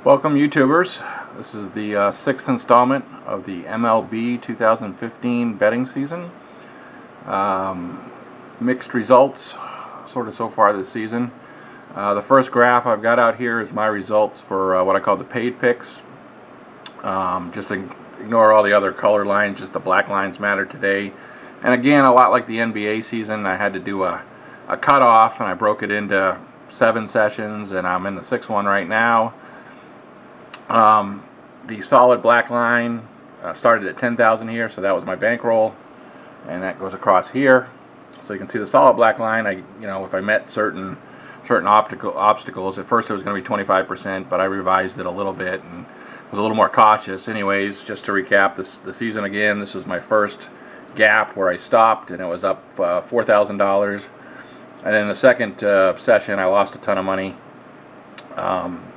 Welcome, YouTubers. This is the sixth installment of the MLB 2015 betting season. Mixed results sort of so far this season. The first graph I've got out here is my results for what I call the paid picks. Just ignore all the other color lines, just the black lines matter today. And again, a lot like the NBA season, I had to do a cutoff, and I broke it into 7 sessions, and I'm in the 6th one right now. The solid black line started at 10,000 here, so that was my bankroll, and that goes across here. So you can see the solid black line. If I met certain obstacles, at first it was going to be 25%, but I revised it a little bit and was a little more cautious. Anyways, just to recap the season again, this was my first gap where I stopped, and it was up $4,000. And then the second session, I lost a ton of money.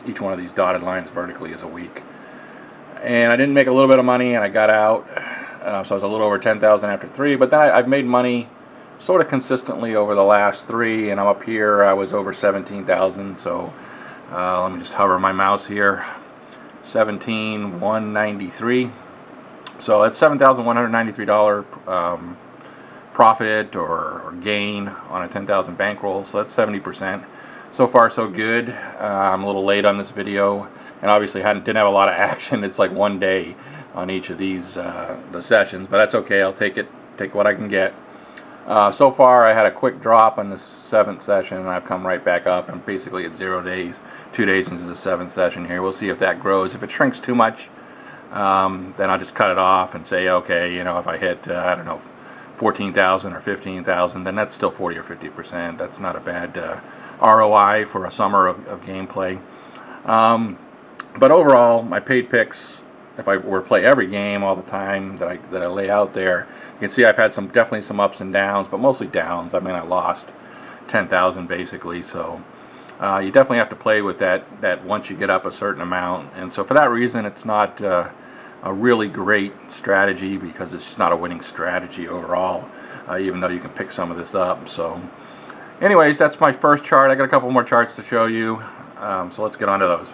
Each one of these dotted lines vertically is a week, and I didn't make a little bit of money, and I got out, so I was a little over 10,000 after 3. But then I've made money sort of consistently over the last 3, and I'm up here. I was over 17,000. So let me just hover my mouse here. 17,193. So that's $7,193 profit or gain on a 10,000 bankroll. So that's 70%. So far, so good. I'm a little late on this video, and obviously didn't have a lot of action. It's like one day on each of these the sessions, but that's okay. I'll take what I can get. So far, I had a quick drop on the 7th session, and I've come right back up. I'm basically at 0 days, 2 days into the 7th session here. We'll see if that grows. If it shrinks too much, then I'll just cut it off and say, okay, if I hit, I don't know, 14,000 or 15,000, then that's still 40 or 50%. That's not a bad ROI for a summer of gameplay. But overall, my paid picks, if I were to play every game all the time that I lay out there, you can see I've had definitely some ups and downs, but mostly downs. I mean, I lost 10,000 basically. So you definitely have to play with that once you get up a certain amount. And so for that reason, it's not a really great strategy, because it's just not a winning strategy overall, even though you can pick some of this up. So anyways, that's my first chart. I got a couple more charts to show you, so let's get on to those.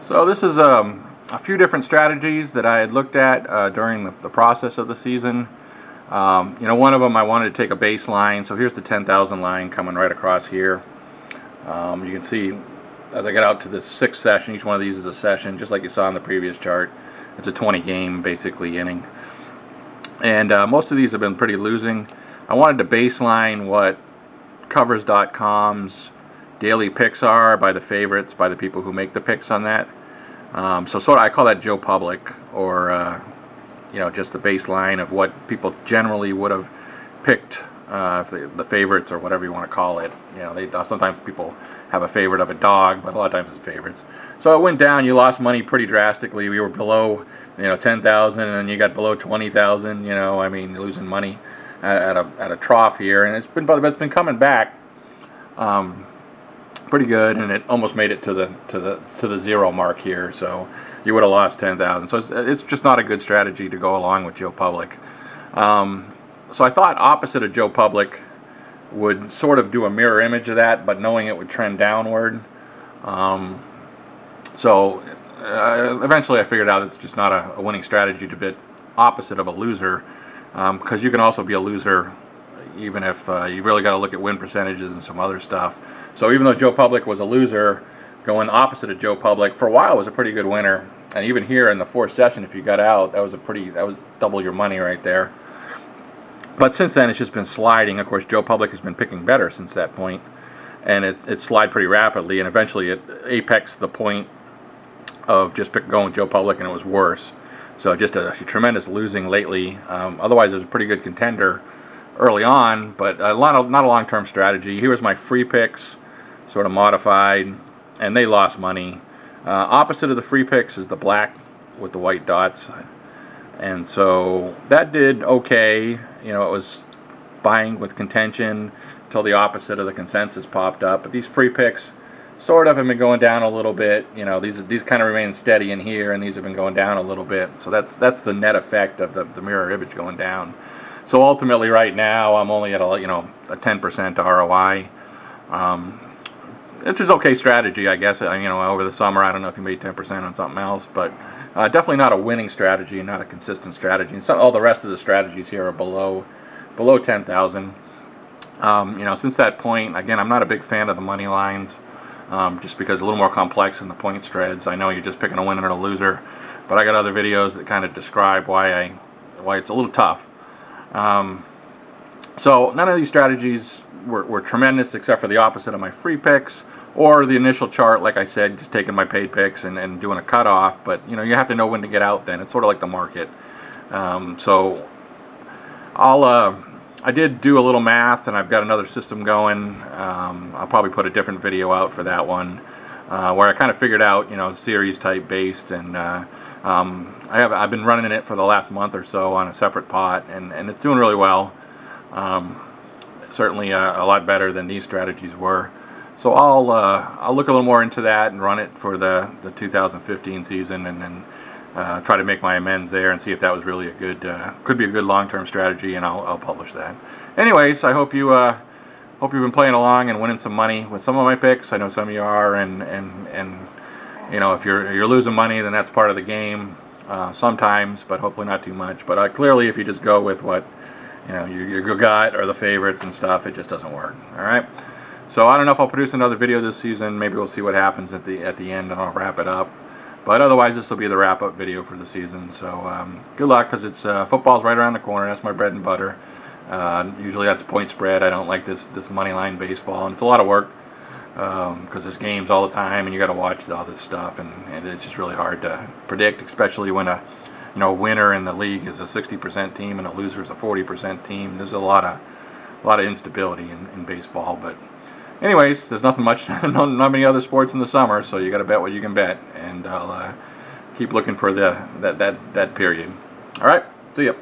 So this is a few different strategies that I had looked at during the process of the season. One of them I wanted to take a baseline. So here's the 10,000 line coming right across here. You can see as I get out to the 6th session, each one of these is a session, just like you saw in the previous chart. It's a 20-game basically inning, and most of these have been pretty losing. I wanted to baseline what Covers.com's daily picks are by the favorites, by the people who make the picks on that. So I call that Joe Public, or just the baseline of what people generally would have picked, the favorites or whatever you want to call it. Sometimes people have a favorite of a dog, but a lot of times it's favorites. So it went down. You lost money pretty drastically. We were below 10,000, and you got below 20,000. I mean, you're losing money at a trough here, and it's been coming back pretty good, and it almost made it to the 0 mark here. So you would have lost 10,000. So it's just not a good strategy to go along with Joe Public. So I thought opposite of Joe Public would sort of do a mirror image of that, but knowing it would trend downward. So eventually I figured out it's just not a winning strategy to bet opposite of a loser, because you can also be a loser even if you really got to look at win percentages and some other stuff. So even though Joe Public was a loser, going opposite of Joe Public for a while was a pretty good winner. And even here in the 4th session, if you got out, that was double your money right there. But since then, it's just been sliding. Of course, Joe Public has been picking better since that point, and it slid pretty rapidly, and eventually it apexed the point of just going with Joe Public, and it was worse. So just a tremendous losing lately. Otherwise, it was a pretty good contender early on, but not a long-term strategy. Here was my free picks, sort of modified, and they lost money. Opposite of the free picks is the black with the white dots, and so that did okay. It was buying with contention until the opposite of the consensus popped up. But these free picks sort of have been going down a little bit. These kind of remain steady in here, and these have been going down a little bit. So that's the net effect of the mirror image going down. So ultimately, right now, I'm only at a 10% ROI. which is okay strategy, I guess. Over the summer, I don't know if you made 10% on something else, but definitely not a winning strategy and not a consistent strategy. And all the rest of the strategies here are below 10,000. Since that point, again, I'm not a big fan of the money lines, just because it's a little more complex than the point spreads. I know you're just picking a winner and a loser, but I got other videos that kind of describe why it's a little tough. So none of these strategies were tremendous, except for the opposite of my free picks, or the initial chart, like I said, just taking my paid picks and doing a cutoff. But you have to know when to get out then. It's sort of like the market. So I did do a little math, and I've got another system going. I'll probably put a different video out for that one, where I kind of figured out, series type based, and I've been running it for the last month or so on a separate pot, and it's doing really well. Certainly a lot better than these strategies were. So I'll look a little more into that and run it for the 2015 season, and then try to make my amends there and see if that was really could be a good long-term strategy, and I'll publish that. Anyways, I hope you've been playing along and winning some money with some of my picks. I know some of you are, and if you're losing money, then that's part of the game sometimes, but hopefully not too much. But clearly, if you just go with what your gut or the favorites and stuff, it just doesn't work. All right. So I don't know if I'll produce another video this season. Maybe we'll see what happens at the end, and I'll wrap it up. But otherwise, this will be the wrap-up video for the season. So good luck, because it's football's right around the corner. That's my bread and butter. Usually that's point spread. I don't like this money line baseball, and it's a lot of work because there's games all the time, and you got to watch all this stuff, and it's just really hard to predict, especially when a winner in the league is a 60% team and a loser is a 40% team. There's a lot of instability in baseball. But anyways, there's not many other sports in the summer, so you got to bet what you can bet, and I'll keep looking for that period. All right, see ya.